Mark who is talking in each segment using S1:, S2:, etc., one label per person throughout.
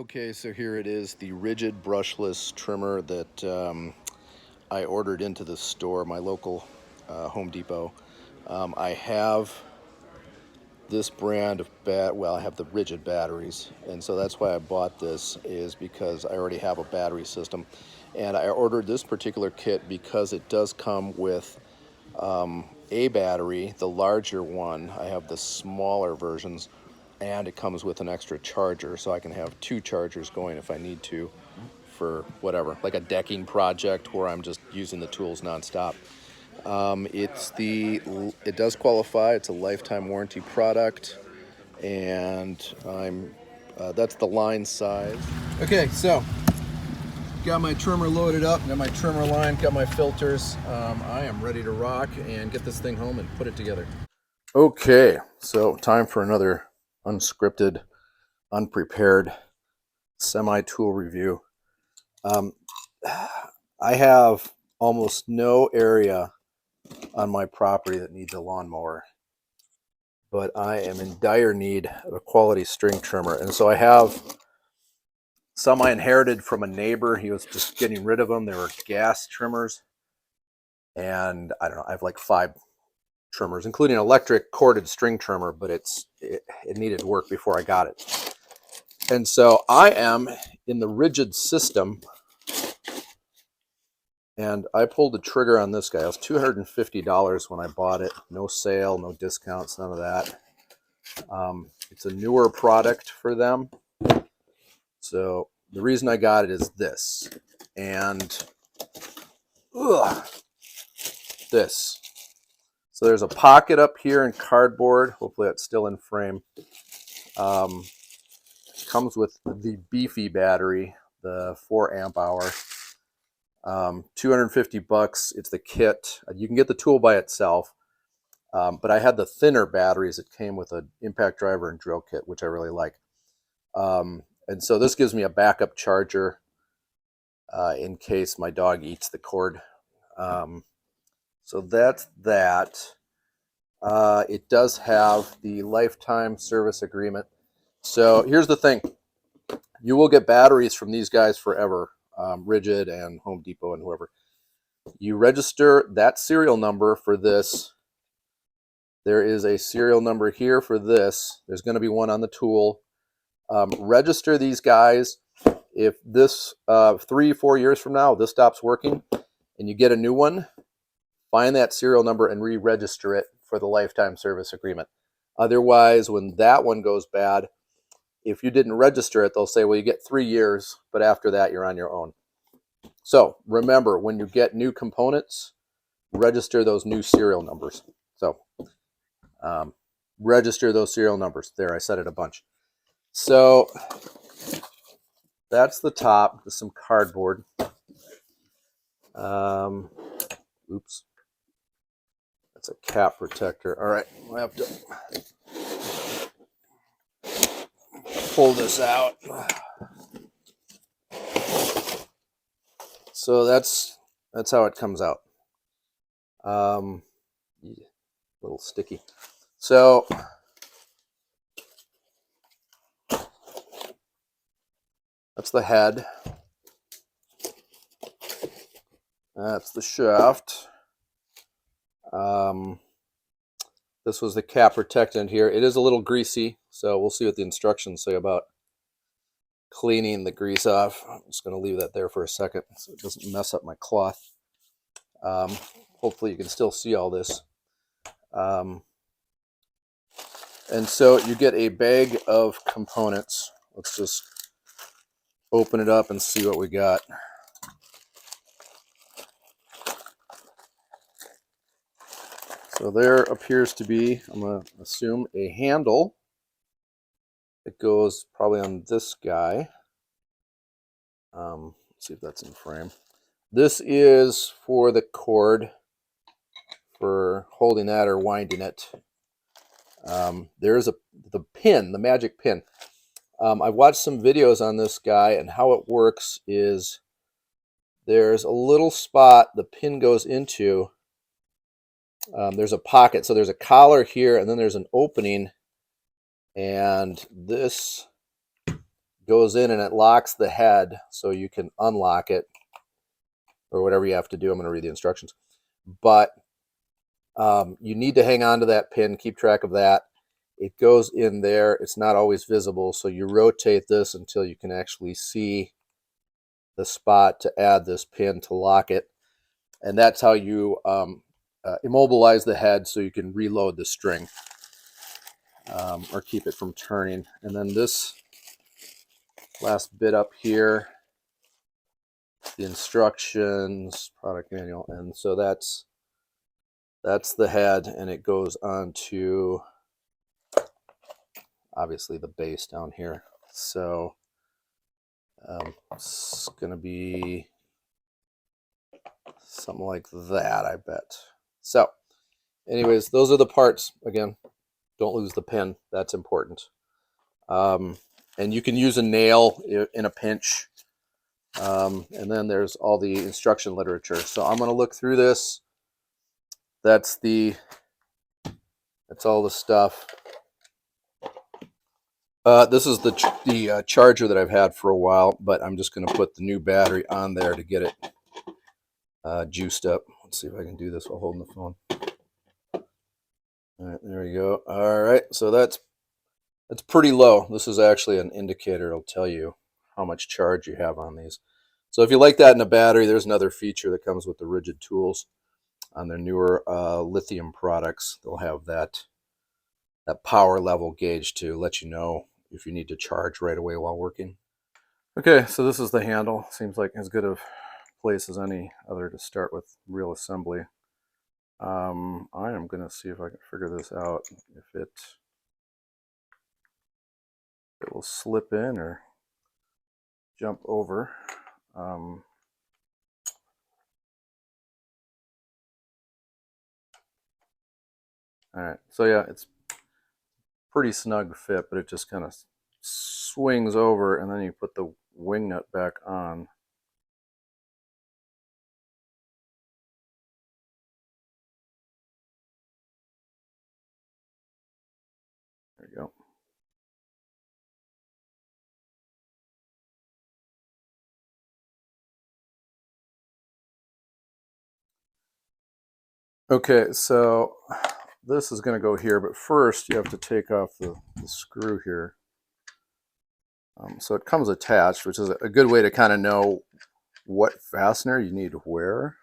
S1: Okay, so here it is, the Ridgid brushless trimmer that I ordered into the store, my local Home Depot. I have this brand of I have the Ridgid batteries, and so that's why I bought this, is because I already have a battery system. And I ordered this particular kit because it does come with a battery, the larger one. I have the smaller versions, and it comes with an extra charger, so I can have two chargers going if I need to for whatever, like a decking project where I'm just using the tools nonstop. It does qualify. It's a lifetime warranty product, and that's the line size. Okay, so got my trimmer loaded up, got my trimmer line, got my filters. I am ready to rock and get this thing home and put it together. Okay, so time for another unscripted, unprepared semi-tool review. I have almost no area on my property that needs a lawnmower, but I am in dire need of a quality string trimmer. And so I have some I inherited from a neighbor. He was just getting rid of them. They were gas trimmers. And I don't know, I have like 5 trimmers, including an electric corded string trimmer, but it needed work before I got it. And so I am in the Ridgid system, and I pulled the trigger on this guy. It was $250 when I bought it. No sale, no discounts, none of that. It's a newer product for them. So the reason I got it is this. And this. So there's a pocket up here in cardboard. Hopefully that's still in frame. Comes with the beefy battery, the 4 amp hour. $250. It's the kit. You can get the tool by itself, but I had the thinner batteries that came with an impact driver and drill kit, which I really like. And so this gives me a backup charger in case my dog eats the cord. So that's that. It does have the lifetime service agreement. So here's the thing. You will get batteries from these guys forever, Ridgid and Home Depot and whoever. You register that serial number for this. There is a serial number here for this. There's going to be one on the tool. Register these guys. If this 3-4 years from now, this stops working and you get a new one, find that serial number and re-register it for the lifetime service agreement. Otherwise, when that one goes bad, if you didn't register it, they'll say, well, you get 3 years, but after that, you're on your own. So remember, when you get new components, register those new serial numbers. So register those serial numbers. There, I said it a bunch. So that's the top. There's some cardboard. Oops. That's a cap protector. All right, I have to pull this out. So that's how it comes out. A little sticky. So that's the head. That's the shaft. This was the cap protectant here. It is a little greasy, so we'll see what the instructions say about cleaning the grease off. I'm just going to leave that there for a second so it doesn't mess up my cloth. Hopefully you can still see all this. And so you get a bag of components. Let's just open it up and see what we got. So there appears to be, I'm going to assume, a handle that goes probably on this guy. Let's see if that's in frame. This is for the cord, for holding that or winding it. There's the pin, the magic pin. I've watched some videos on this guy, and how it works is there's a little spot the pin goes into. There's a pocket, so there's a collar here, and then there's an opening, and this goes in and it locks the head so you can unlock it or whatever you have to do. I'm going to read the instructions. But you need to hang on to that pin, keep track of that. It goes in there. It's not always visible, so you rotate this until you can actually see the spot to add this pin to lock it. And that's how you immobilize the head so you can reload the string or keep it from turning. And then this last bit up here, the instructions, product manual, and so that's the head, and it goes onto obviously the base down here. So it's gonna be something like that, I bet. So anyways, those are the parts. Again, don't lose the pin. That's important. And you can use a nail in a pinch. And then there's all the instruction literature. So I'm going to look through this. That's all the stuff. This is the charger that I've had for a while, but I'm just going to put the new battery on there to get it juiced up. Let's see if I can do this while holding the phone. All right, there we go. All right, so that's pretty low. This is actually an indicator. It'll tell you how much charge you have on these. So if you like that in a battery, there's another feature that comes with the Ridgid tools on their newer lithium products. They'll have that power level gauge to let you know if you need to charge right away while working. Okay, so this is the handle. Seems like as good a place as any other to start with real assembly. I am going to see if I can figure this out, if it will slip in or jump over. All right, so yeah, it's pretty snug fit, but it just kind of swings over, and then you put the wing nut back on. There you go. Okay, so this is going to go here, but first you have to take off the screw here. So it comes attached, which is a good way to kind of know what fastener you need where.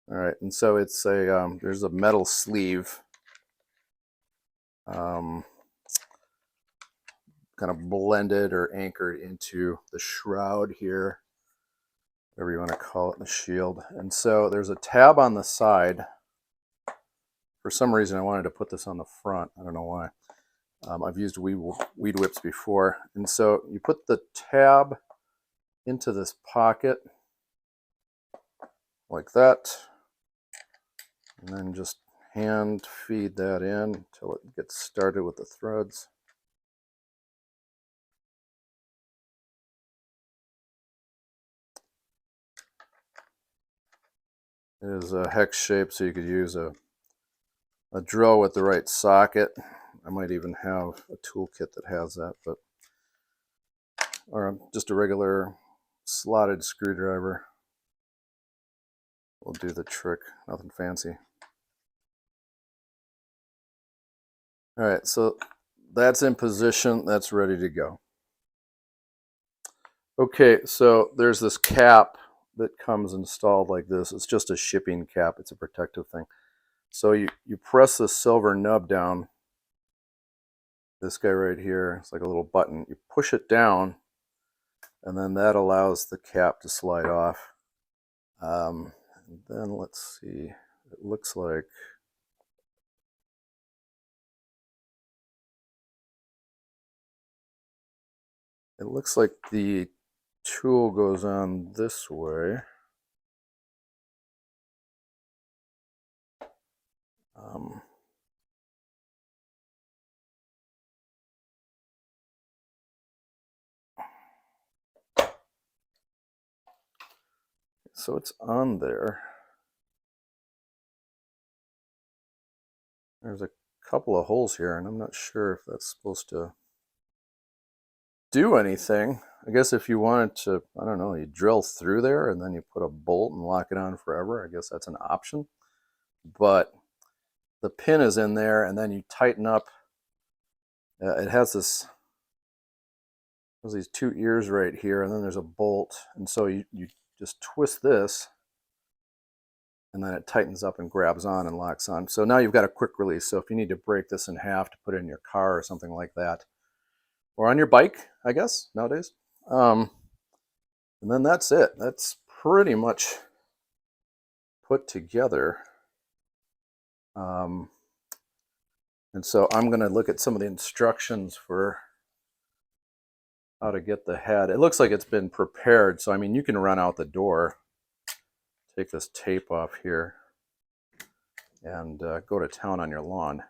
S1: All right, and so it's there's a metal sleeve kind of blended or anchored into the shroud here, whatever you want to call it, the shield. And so there's a tab on the side. For some reason, I wanted to put this on the front. I don't know why. I've used weed whips before. And so you put the tab into this pocket like that, and then just hand feed that in until it gets started with the threads. It is a hex shape, so you could use a drill with the right socket. I might even have a toolkit that has that, or just a regular slotted screwdriver will do the trick. Nothing fancy. All right, so that's in position. That's ready to go. Okay, so there's this cap that comes installed like this. It's just a shipping cap. It's a protective thing. So you press the silver nub down, this guy right here, it's like a little button. You push it down, and then that allows the cap to slide off. And then let's see, it looks like the tool goes on this way. So it's on there. There's a couple of holes here, and I'm not sure if that's supposed to do anything. I guess if you wanted to, I don't know, you drill through there and then you put a bolt and lock it on forever. I guess that's an option. But the pin is in there, and then you tighten up. It has there's these two ears right here, and then there's a bolt. And so you just twist this, and then it tightens up and grabs on and locks on. So now you've got a quick release. So if you need to break this in half to put it in your car or something like that, or on your bike, I guess, nowadays. And then that's it. That's pretty much put together. And so I'm going to look at some of the instructions for how to get the head. It looks like it's been prepared. So, I mean, you can run out the door, take this tape off here, and go to town on your lawn.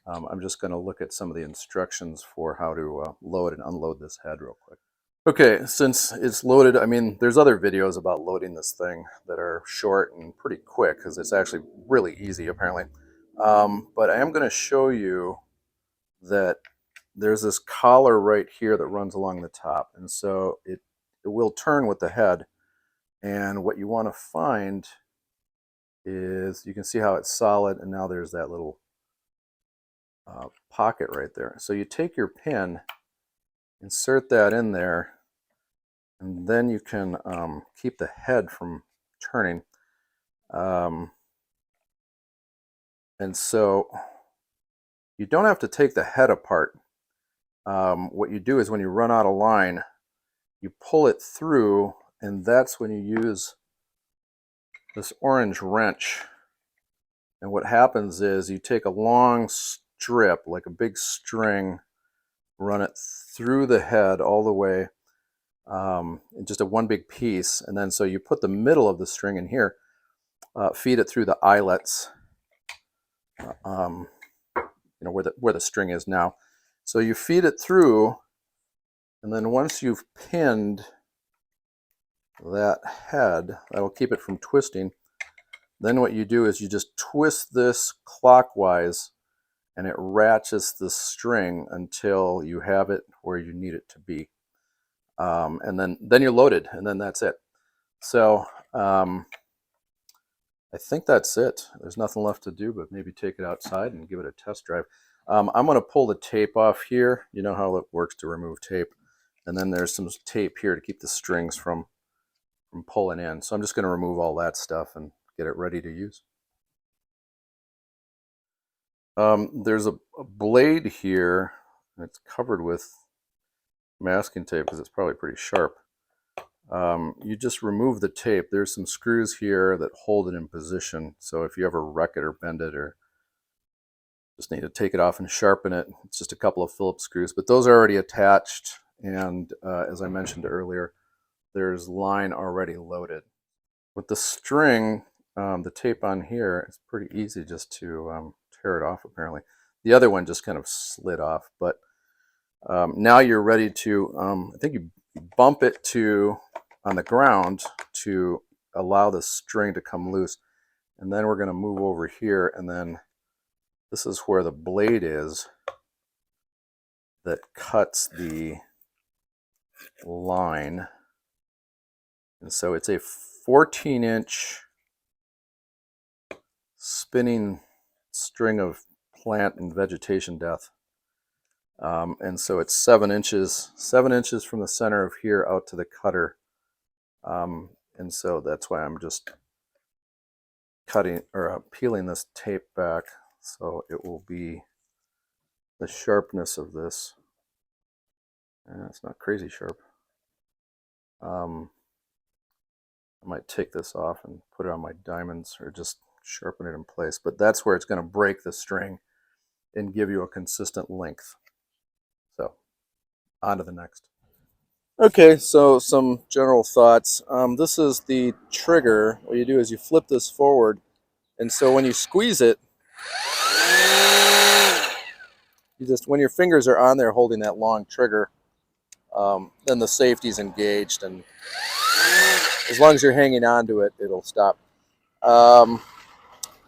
S1: I'm just going to look at some of the instructions for how to load and unload this head real quick. Okay, since it's loaded, I mean, there's other videos about loading this thing that are short and pretty quick because it's actually really easy apparently. But I am going to show you that there's this collar right here that runs along the top. And so it will turn with the head. And what you want to find is, you can see how it's solid, and now there's that little pocket right there. So you take your pin, insert that in there, and then you can keep the head from turning. And so you don't have to take the head apart. What you do is when you run out of line, you pull it through, and that's when you use this orange wrench. And what happens is you take a long strip, like a big string, run it through the head all the way, in just a one big piece. And then so you put the middle of the string in here, feed it through the eyelets, where the string is now. So you feed it through, and then once you've pinned that head, that'll keep it from twisting. Then what you do is you just twist this clockwise, and it ratchets the string until you have it where you need it to be. And then you're loaded, and then that's it. So I think that's it. There's nothing left to do but maybe take it outside and give it a test drive. I'm going to pull the tape off here. You know how it works to remove tape. And then there's some tape here to keep the strings from pulling in. So I'm just going to remove all that stuff and get it ready to use. There's a blade here, and it's covered with masking tape because it's probably pretty sharp. You just remove the tape. There's some screws here that hold it in position. So if you ever wreck it or bend it, or just need to take it off and sharpen it, it's just a couple of Phillips screws. But those are already attached. And as I mentioned earlier, there's line already loaded. With the string, the tape on here, it's pretty easy just to tear it off apparently. The other one just kind of slid off. But now you're ready to, I think you bump it on the ground to allow the string to come loose. And then we're going to move over here, and then this is where the blade is that cuts the line. And so it's a 14-inch spinning string of plant and vegetation death. And so it's 7 inches from the center of here out to the cutter. And so that's why I'm just cutting or peeling this tape back, so it will be the sharpness of this. It's not crazy sharp. I might take this off and put it on my diamonds, or just sharpen it in place, but that's where it's going to break the string and give you a consistent length. So on to the next. Okay, so some general thoughts. This is the trigger. What you do is you flip this forward, and so when you squeeze it, when your fingers are on there holding that long trigger, then the safety's engaged, and as long as you're hanging on to it, it'll stop.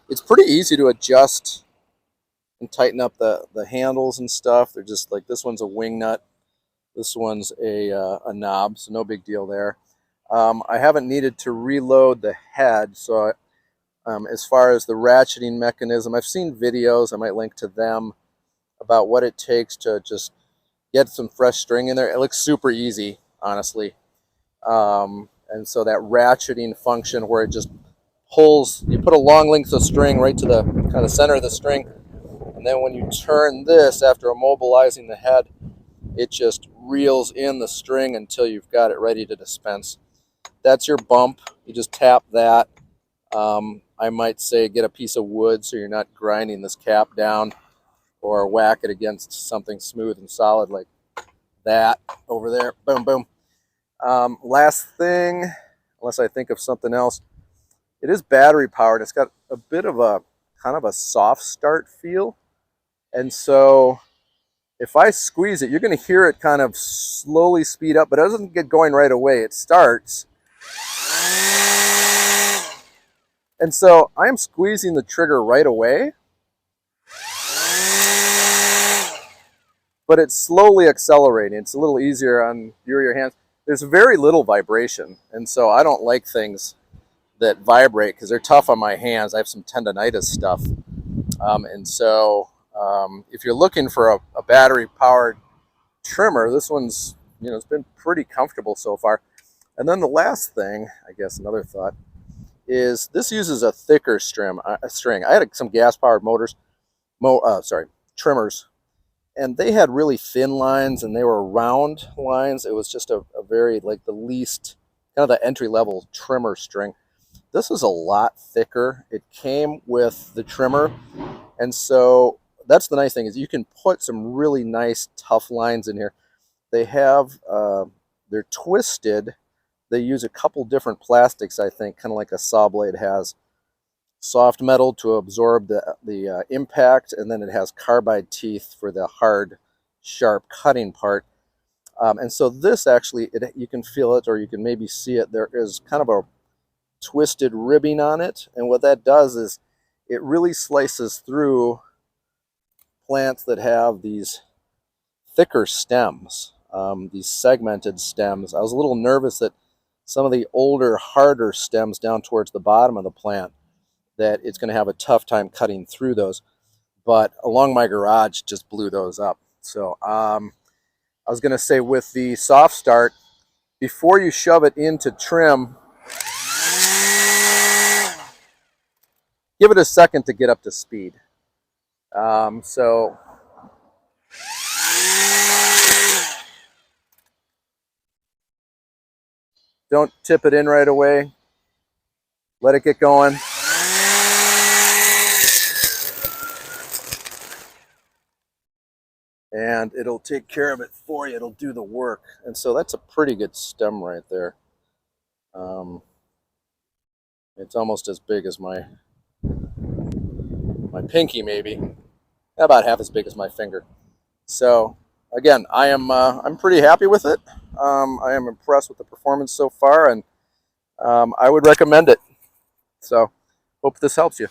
S1: It's pretty easy to adjust and tighten up the handles and stuff. They're just like, this one's a wing nut. This one's a knob, so no big deal there. I haven't needed to reload the head, so as far as the ratcheting mechanism, I've seen videos, I might link to them, about what it takes to just get some fresh string in there. It looks super easy, honestly. And so that ratcheting function where it just pulls, you put a long length of string right to the kind of center of the string, and then when you turn this after immobilizing the head, it just reels in the string until you've got it ready to dispense. That's your bump. You just tap that. I might say get a piece of wood so you're not grinding this cap down, or whack it against something smooth and solid like that over there. Boom, boom. Last thing, unless I think of something else, it is battery powered. It's got a bit of a kind of a soft start feel. And so if I squeeze it, you're going to hear it kind of slowly speed up, but it doesn't get going right away. It starts. And so I'm squeezing the trigger right away, but it's slowly accelerating. It's a little easier on your hands. There's very little vibration, and so I don't like things that vibrate because they're tough on my hands. I have some tendonitis stuff. And so if you're looking for a battery-powered trimmer, this one's, it's been pretty comfortable so far. And then the last thing, I guess another thought, is this uses a thicker string. I had some gas-powered trimmers, and they had really thin lines, and they were round lines. It was just a very, like, the least, kind of the entry-level trimmer string. This is a lot thicker. It came with the trimmer, and so that's the nice thing, is you can put some really nice tough lines in here. They have, they're twisted. They use a couple different plastics, I think, kind of like a saw blade has. Soft metal to absorb the impact, and then it has carbide teeth for the hard, sharp cutting part. And so this actually, you can feel it, or you can maybe see it. There is kind of a twisted ribbing on it, and what that does is it really slices through plants that have these thicker stems, these segmented stems. I was a little nervous that some of the older, harder stems down towards the bottom of the plant, that it's going to have a tough time cutting through those, but along my garage just blew those up. So I was going to say, with the soft start, before you shove it into trim, give it a second to get up to speed. So don't tip it in right away. Let it get going. And it'll take care of it for you. It'll do the work. And so that's a pretty good stem right there. It's almost as big as my pinky, maybe. About half as big as my finger. So again, I'm pretty happy with it. I am impressed with the performance so far, and I would recommend it. So hope this helps you.